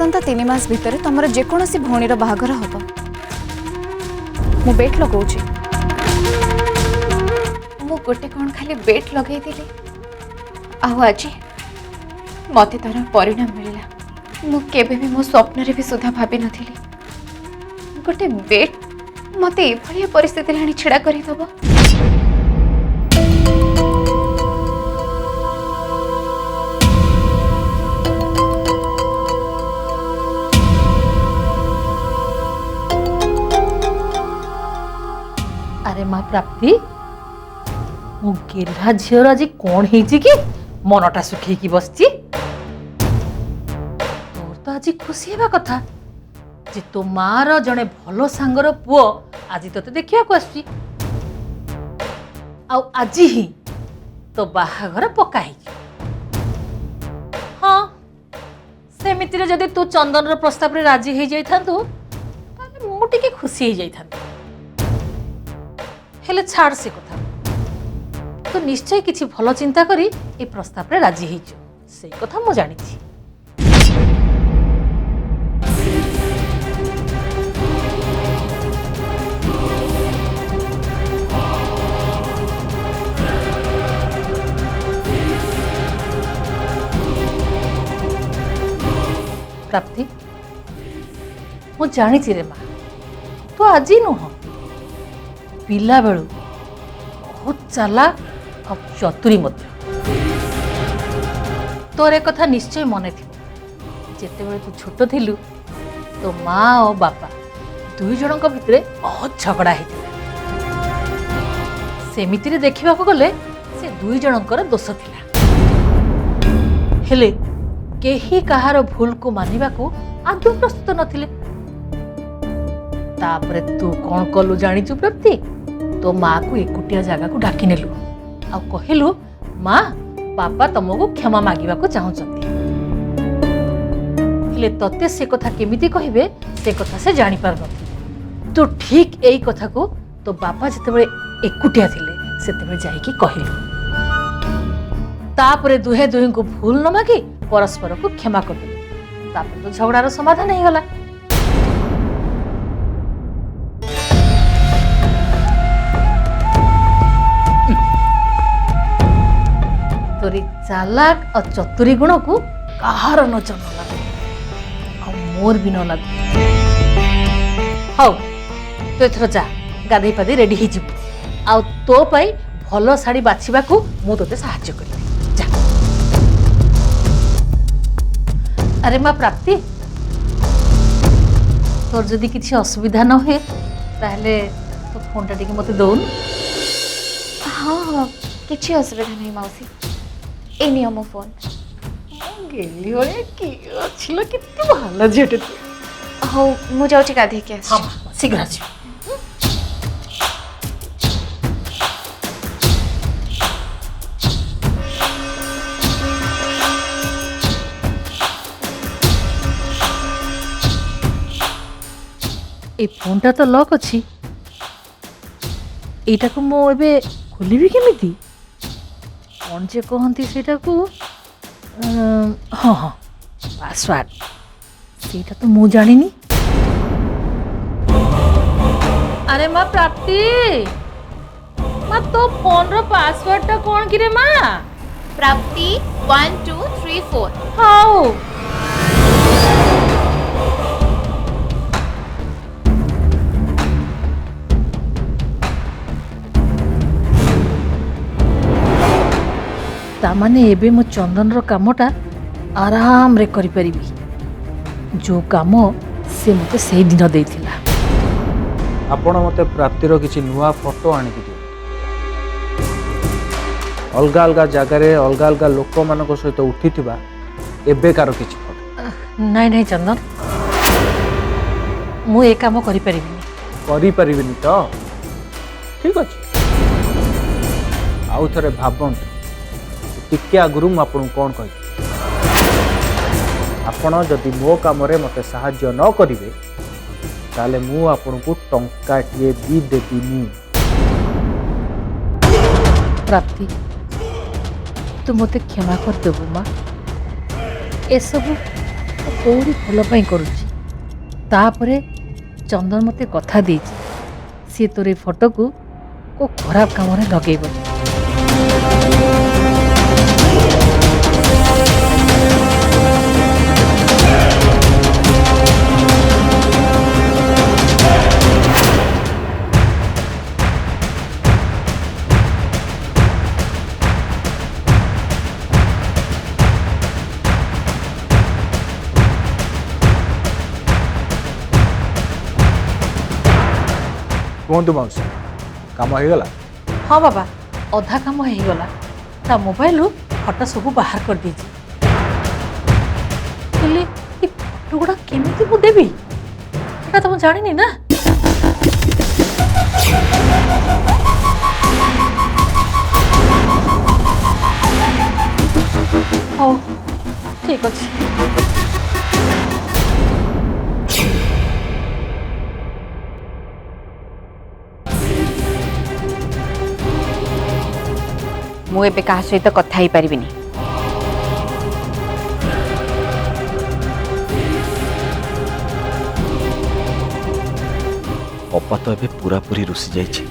आसंता 3 मास भितर तुमर जेकोसी भौणीर बाहागर हम मु बेट लगौची मु गोटे कौन खाली बेट लगे आज मत तार परिणाम मिलला मु केबे भी मो स्वप्न भी सुधा भाभी नथी गोटे बेट मत ये परिस्थिति आनी छिड़ा करदब अरे माँ प्राप्ति मु गेला झीर आज कौन है कि मनटा सुखी बसची तोर तो आज खुशी हेबा कथा जे तो माँ रो जने भलो सांगर पुओ आज तोते देखिया को आसी आ आज ही तो बाहाघर पक्का है। हाँ सेमिति जदि तू चंदन रो प्रस्ताव रे राजी हो जाइथांतु ताले मु टिके खुशी हो जाइथांती हेले छाड़ से कथा तो निश्चय किसी भल चिंता करी ए प्रस्ताव रे राजी हेचु से कथा मु जानी छी। प्राप्ति मु जानी रे माँ तो आज नुह पिला बेलू बहुत चालाक और चतुरी मध्य तोर एक कथा निश्चय मन थी जिते तू छोट थिलु तो माँ और बापा दुई जनक भितर बहुत झगड़ा होता सेमिति देखा गले से दुई जनकर दोष थिला हेले केही कहार भूल को मानिबा को आदौ प्रस्तुत नथिले तापरे तू कौन कलु जानिचु प्राप्ति तो माँ को एकुटिया जगह को डाकी नेलु आ कहिलु माँ पापा तुमको क्षमा मागिबा को चाहुचंती हेले तते से कथा केमिति कहिबे से कथा से जानि पार नथि तो ठीक एई कथा को तो बापा जतेबे एकुटिया थिले सेतेबे जाई कि कहिलु तापरे दुहे दुहे को भूल न मागी परस्पर को क्षमा कर दे तापर तो झगड़ार समाधान हो गला। तोरी चालाक और चतुरी गुण को कहार नजर न लगे और मोर भी न लगे। हाँ तो एथर जा गाधे पाधे रेडी हो तो पाई भल शाड़ी बाछिबा को मु तोते सहाय्य करी। अरे माँ प्राप्ति तोर जदि किसी असुविधा न हुए ताहले तो फोनटा टिके मते दौन। हाँ हाँ किसी असुविधा नहीं मौसी ए नियो मो फोन गेली होए की छिलो कितनी भाला झेटे तू हो मु जाउची गाधे के आसी। हां शीघ्र आसी ए फोनटा तो लॉक अच्छी एटा को मो एबे खोलिबी केमिति कौन जे कहंती सेटा को हाँ हाँ पासवर्ड सेटा तो मु जानिनी। अरे माँ प्राप्ति माँ तो फोन रो पासवर्ड टा कौन कि रे माँ प्राप्ति 1 2 3 4 हाउ तामाने एबे मो चंदन रो कामटा आराम रे करि परिबी जो काम से मते सेही दिन देइथिला। आपण मते प्राप्तिर किछि नुआ फोटो आनि दियो अलगा अलगा जगह रे अलगा अलगा लोक मानको सहित उठिथिबा एबे कार किछि फोटो नहीं नहीं चंदन मु ए काम करि परिबिनी तो ठीक अछि आउ थरे भाबंतु टिके आगुरु मु आपन कोन कहि आपण जदि मो काम रे मते सहाय्य न करिवे ताले मु आपन को टंका टिए भी देबिनी। प्राप्ति तू मते क्षमा कर देबु माँ ए सब तोरी भल पाई करुची तापरे चंदन मते कथा देछि सी तोर फोटो को खराब काम रे लगेबो। कहतु मौसी काम हो गला। हाँ बाबा अधा काम हो गला ता मोबाइल फोटो सब बाहर कर दीजिए। हेले ये फोटो गुड़ा केमिति मु देबी सेटा तो मु जानिनी ना। ओ ठीक अछि। ମୁଁ ଏବେ କାହା ସହିତ କଥା ହେଇପାରିବିନି। ଅପା ତ ଏବେ ପୁରାପୁରି ରୁଷି ଯାଇଛି।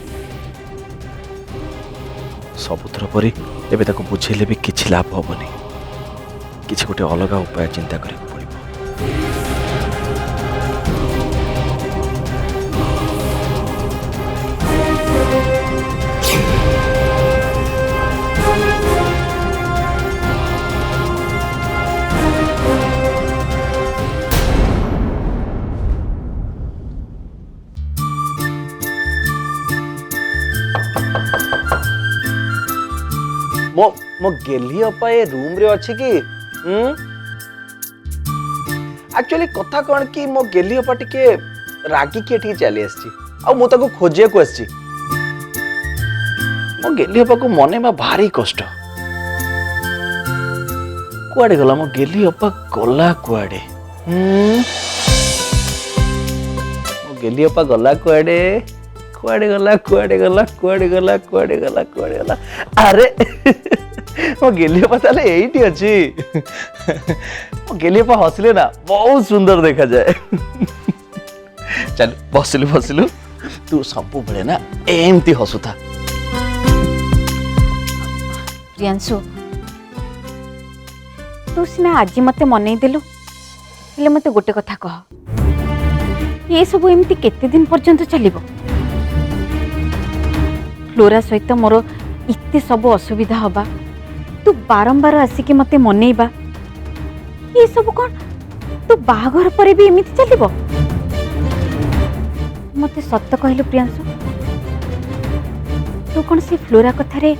ସବୁଥର ପରି ଏବେ ତାକୁ ବୁଝେଇଲେ ବି କିଛି ଲାଭ ହବନି। କିଛି ଗୋଟେ ଅଲଗା ଉପାୟ ଚିନ୍ତା କରିବାକୁ ପଡ଼ିବ। मो गेली अपा ए रूम रे अछि कि एक्चुअली कथा कोन कि मो गेली अपा टिके रागी के ठीक चली आछि आ मो ताको खोजे को आछि। मो गेली अपा को मने में भारी कष्ट। कुआडे गला मो गेली अपा गला कुआडे मो गेली अपा गला कुआडे कुआडे गला कुआडे गला कुआडे गला कुआडे गला कुआडे गला अरे मो गेलियपा ताले एठी अछि। मो गेलियपा हसले ना बहुत सुंदर देखा जाए। चल बसलु बसलु तू सब बळे ना एमती हसुता। प्रियांशु तू सिना आज मते मनै देलु हेले मते गोटे कथा कह ये सब एमती केते दिन पर्यंत चलिबो। फ्लोरा सहित मोर इत्ते सब असुविधा हबा तू बारंबार आसिक मते मनैबा ये सब कौन तू बाहाघर पर भी एमिति चलिबो। मते सत्य कहलु प्रियांशु तू कौन से फ्लोरा कथारे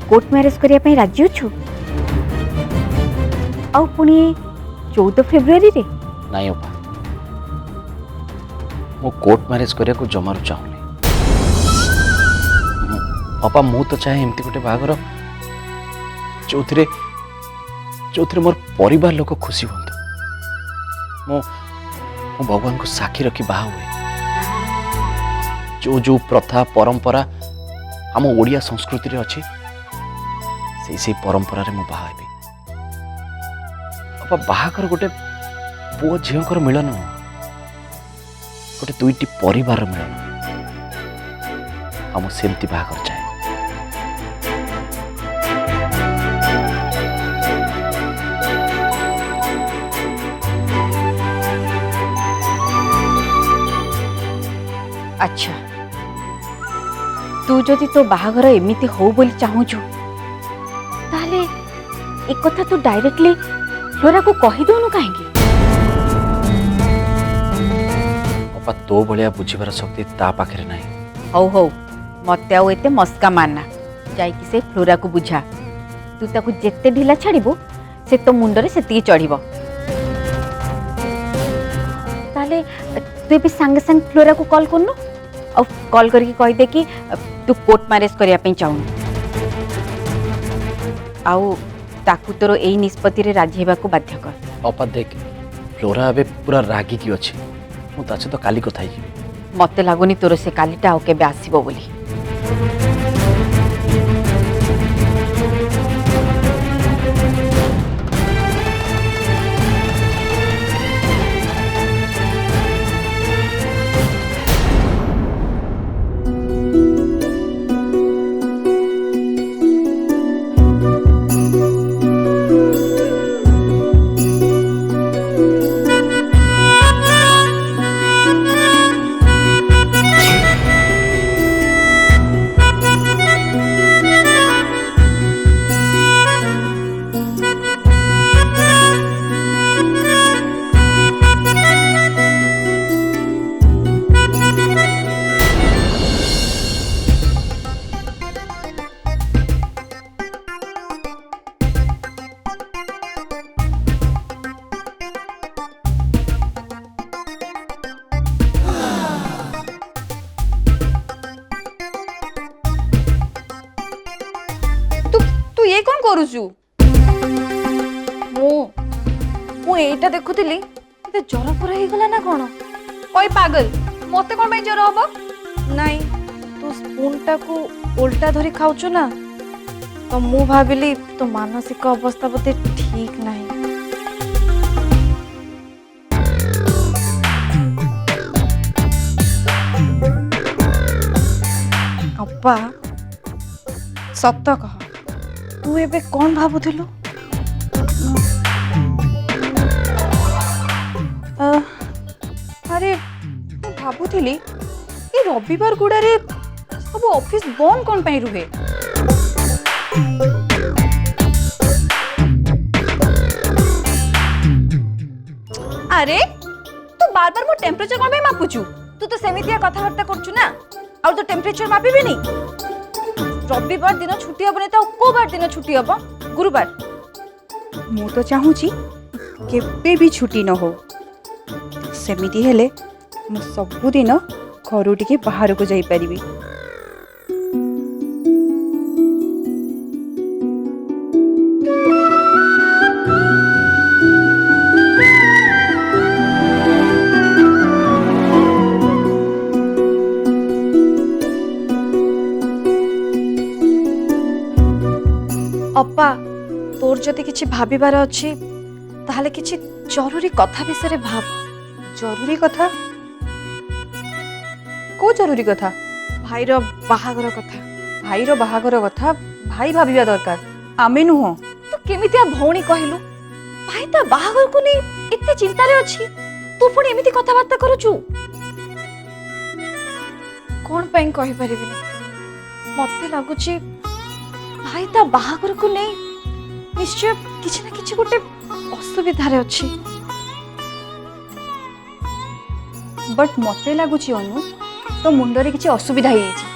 कोर्ट मैरिज करिया पई राजी अछु आउ पुणी 14 फेब्रुआरी रे नहीं अपा मो कोर्ट मैरिज करिया को जमारू चाहूनी। अपा मु तो चाहे एमती गोटे बाहागर जो मोर परिवार लोक खुशी हूँ। मो भगवान को साक्षी रखी बाहा हुए जो जो प्रथा परंपरा आम ओडिया संस्कृति रे अच्छी से परंपरा रे मो बाहा हेबी। अपा बाहागर गोटे पुओ झीकर मिलन गोटे दुईटी परिवार मिलन आम सेमती बाहागर चाहे। अच्छा तू जदि तो बाहाघर एमिति हो बोली चाहूछु ताले एक कथा तू डायरेक्टली फ्लोरा को कहि दोनु काहेकी। अपा तो भलिया बुझिबार शक्ति ता पाखरे नाही। हौ हौ मते आउ एते मस्का मारना जाइकी से फ्लोरा को बुझा तू ताकू जेते ढिला छाड़िबो से तो मुंडरे सेती चढ़िबो। ताले तू भी संगे संग फ्लोरा को कॉल करनु और कॉल करके कहि दे कि तू कोर्ट मैरिज करिया पे चाहू आउ ताकू तोर एई निष्पत्ति रे राजी हेबा को बाध्य कर। अपा देख फ्लोरा अबे पूरा रागी की अछि मु तासे तो काली कथा ही मते लागुनी तोर से कालीटा आउ केबे आसीबो बोली। ये कौन करूचु मु एटा देखुतिली एते जर पर हे गला ना कोन ओय पागल मते कोन भाई जर हबो नाही तू स्पून टा को उल्टा धरी खाउछु ना तो मु भाबिली तो मानसिक अवस्था बते ठीक नाही अप्पा सत्य कह तू एबे कौन भाबुथिलु अरे मु भाबुथिली ए रविवार गुड़ारे सब ऑफिस बंद कौन पाई रुहे अरे तू बार बार मो टेम्परेचर कौन मापुचु तू तो सेमितिया कथाबार्ता करछु ना और तो टेम्परेचर मापिबे नहीं रविवार दिन छुट्टी हबने तो को बार दिन छुट्टी हब गुरुवार मु तो चाहूची केबे भी छुट्टी न हो सेमिति हेले मु सब दिन घर टिके बाहर को जाई परिबी अप्पा तोर जदि किछि भाबिबार अछि ताहले किछि जरूरी कथा विषय भाव जरूरी कथा को जरूरी कथा भाईर बाहागर कथा भाई भाबिबा दरकार आमे नुह तू केमितिया भौणी कहलु भाई ता बाहागर को नै एते चिंता रे अछि तू पुणी एमिति कथा बार्ता करूछु कोन पई कहि परिबिनी मते लागुछि भाई ता बाहागर को नै निश्चय किछि ना किछि गोटे असुविधा रे अछि बट मते लागुछि अनु तो मुंडरे किछि असुविधा हे छि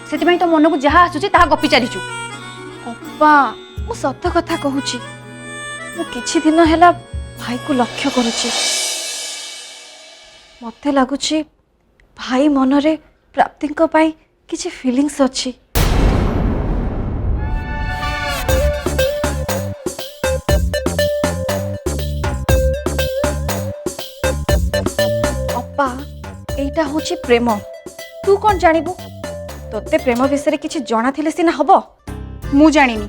सेति भाई तो मन को जहा आसुछि ता गपि चालिछु अप्पा मु सत्य कथा कहूछि मु किछि दिन हैला भाई को लक्ष्य करूछि मते लागुछि भाई मनरे प्राप्ति को पाई किछि फीलिंग्स अछि एटा होची प्रेम तू कौन जानिबु तोते प्रेम विषय किछि जणा थिले सिना हबो मु जानिनी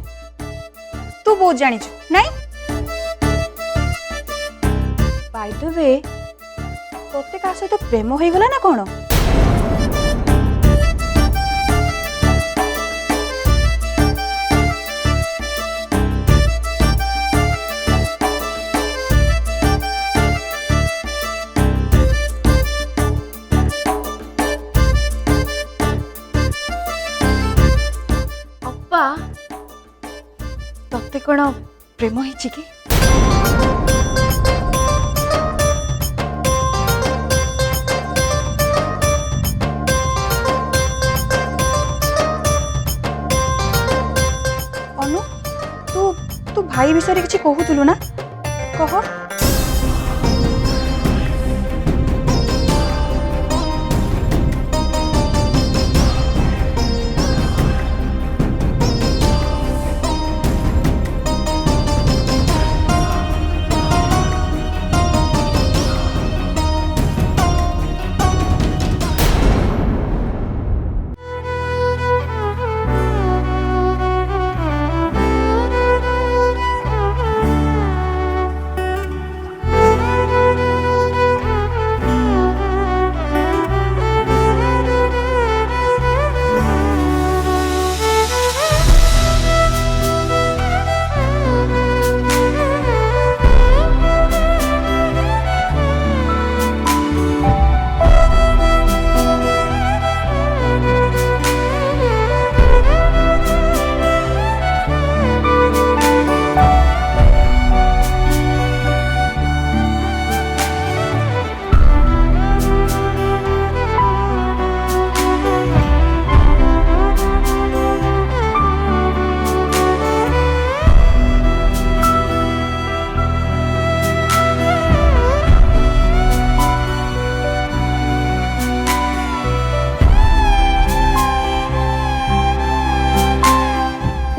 तू बहुत जानिछु नाही बाय द वे तोते का सहित प्रेम होई गला ना कोन तते कोन प्रेम हिची की अनु तू तू भाई विषय किछि कहूतलु ना कह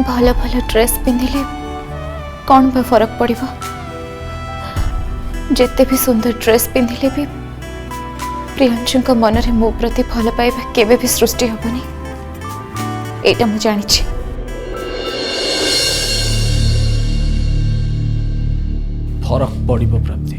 भल भल ड्रेस पिंधिले कौन बा फरक पड़िबो? जेते भी सुंदर ड्रेस पिंधिले भी प्रियांशु मन में मो प्रति भल पाइबा केबे भी सृष्टि हेबनी। एटा मु जानिछि। फरक पड़िबो प्राप्ति।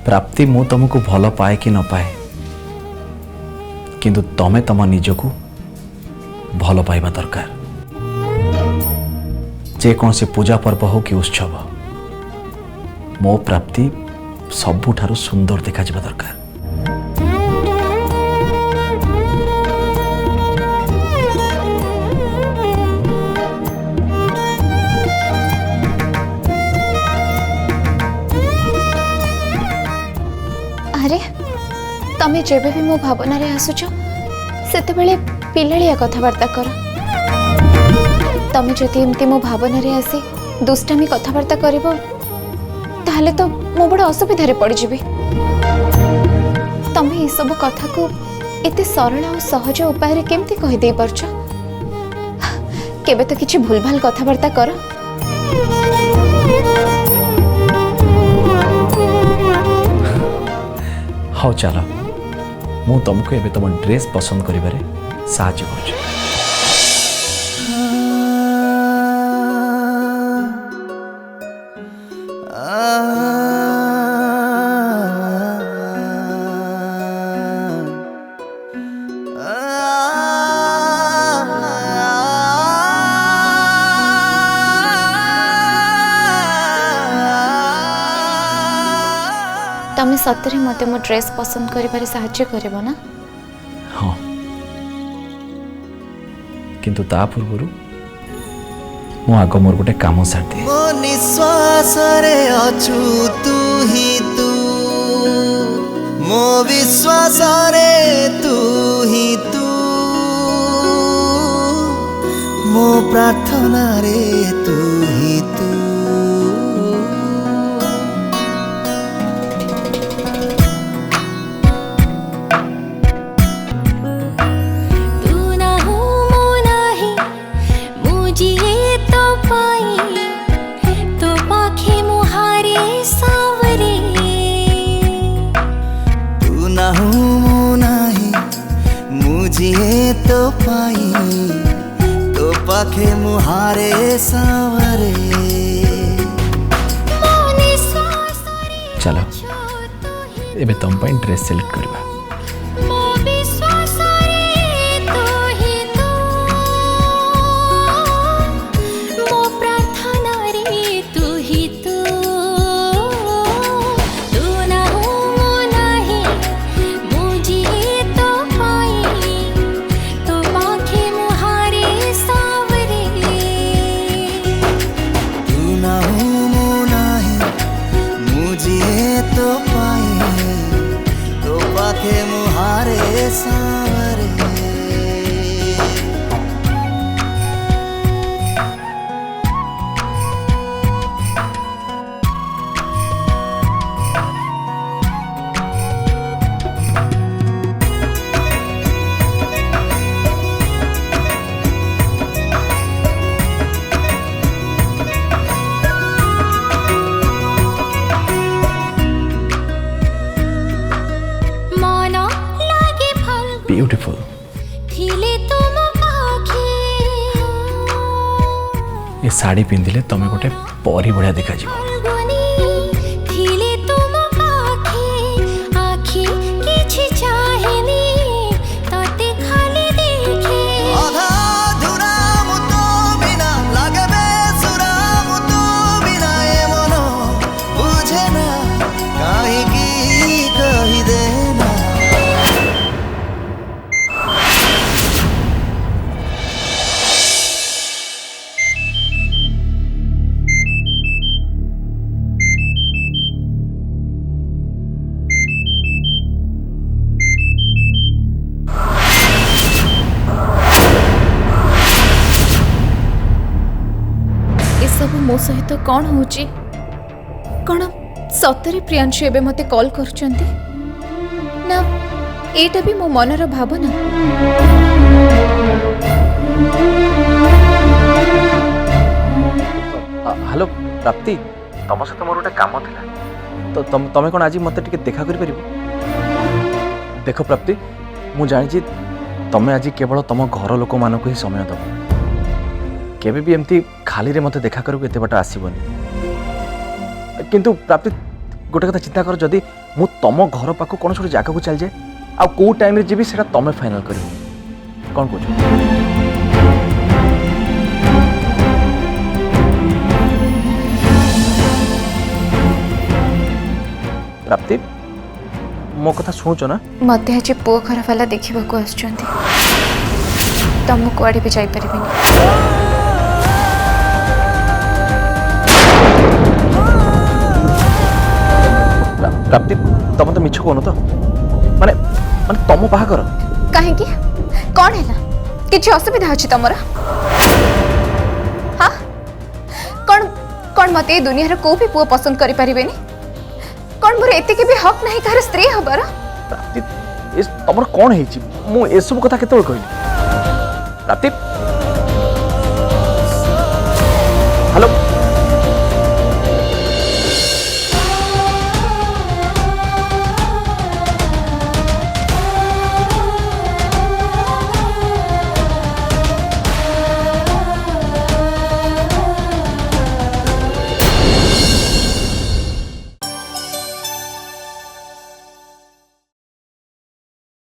प्राप्ति मु तुमको भल पाए कि न पाए किंतु तमे तम निजको भल पाइबा दरकार। जे कौन से पूजा पर्व हो कि उत्सव मो प्राप्ति सबुठारु सुंदर देखा जाबा दरकार। अरे तमे जेबे भी मो भावना रे आसुछ सेते बेले पिलालिया कथबार्ता कर। तमे जदि एमती मो भावना रे आसी दुष्टामी कथबार्ता करिबो ताहले तो मो बड़ असुविधा रे पड़ जिबी। तमे ए सब कथा को एते सरल और सहज उपाय रे केमती कहि दे परछ? केबे तो किछि भूलभाल कथबार्ता कर। हाँ चल मु तुमको एबे तुम ड्रेस पसंद करिबारे साहाय्य करूँ। तमे सतरे मते मो ड्रेस पसंद करिबारे साहाय्य करबो ना? हाँ किंतु ता पूर्व मु आग मोर गोटे काम सार दे। मो निश्वास रे अछु तू ही तू, मो विश्वास रे तू ही तू, मो प्रार्थना रे तू ही तू। मुझे तो पाई तो पाखे मुहारे सावरे। चलो एबे तुम पाई ड्रेस सिलेक्ट करबा। ब्यूटीफुल ये साड़ी पिंधिले तमे गोटे परी बढ़िया देखा जीव। ମୋ ସହିତ କ'ଣ ହେଉଛି? କ'ଣ ସତରେ ପ୍ରିୟାଂଶୁ ଏବେ ମୋତେ କଲ୍ କରୁଛନ୍ତି? ନା ଏଇଟା ବି ମୋ ମନର ଭାବନା? ହ୍ୟାଲୋ ପ୍ରାପ୍ତି, ତମ ସହିତ ମୋର ଗୋଟେ କାମ ଥିଲା। ତ ତମେ କ'ଣ ଆଜି ମୋତେ ଟିକେ ଦେଖା କରିପାରିବ? ଦେଖ ପ୍ରାପ୍ତି, ମୁଁ ଜାଣିଛି ତମେ ଆଜି କେବଳ ତମ ଘର ଲୋକମାନଙ୍କୁ ହିଁ ସମୟ ଦେବ। କେବେ ବି ଏମିତି ଖାଲିରେ ମୋତେ ଦେଖା କରିବାକୁ ଏତେ ବାଟ ଆସିବନି। କିନ୍ତୁ ପ୍ରାପ୍ତି ଗୋଟେ କଥା ଚିନ୍ତା କର, ଯଦି ମୁଁ ତମ ଘର ପାଖକୁ କୌଣସି ଗୋଟେ ଜାଗାକୁ ଚାଲିଯାଏ ଆଉ କେଉଁ ଟାଇମ୍ରେ ଯିବି ସେଇଟା ତମେ ଫାଇନାଲ୍ କରିବ। କ'ଣ କହୁଛ? ପ୍ରାପ୍ତି ମୋ କଥା ଶୁଣୁଛ ନା? ମୋତେ ଆଜି ପୁଅ ଘର ବାଲା ଦେଖିବାକୁ ଆସୁଛନ୍ତି, ତ ମୁଁ କୁଆଡ଼େ ବି ଯାଇପାରିବିନି। ପ୍ରାପ୍ତି ତମେ ତ ମିଛ କହୁନ ତ? ମାନେ ମାନେ ତମ ବାହାଘର? କାହିଁକି? କ'ଣ ହେଲା? କିଛି ଅସୁବିଧା ଅଛି ତମର? ହଁ, କ'ଣ ମୋତେ ଏ ଦୁନିଆର କୋଉ ବି ପୁଅ ପସନ୍ଦ କରିପାରିବେନି? କ'ଣ ମୋର ଏତିକି ବି ହକ୍ ନାହିଁ କାହାର ସ୍ତ୍ରୀ ହବାର? ପ୍ରାପ୍ତି ତମର କ'ଣ ହେଇଛି? ମୁଁ ଏସବୁ କଥା କେତେବେଳେ କହିଲି? ପ୍ରାପ୍ତି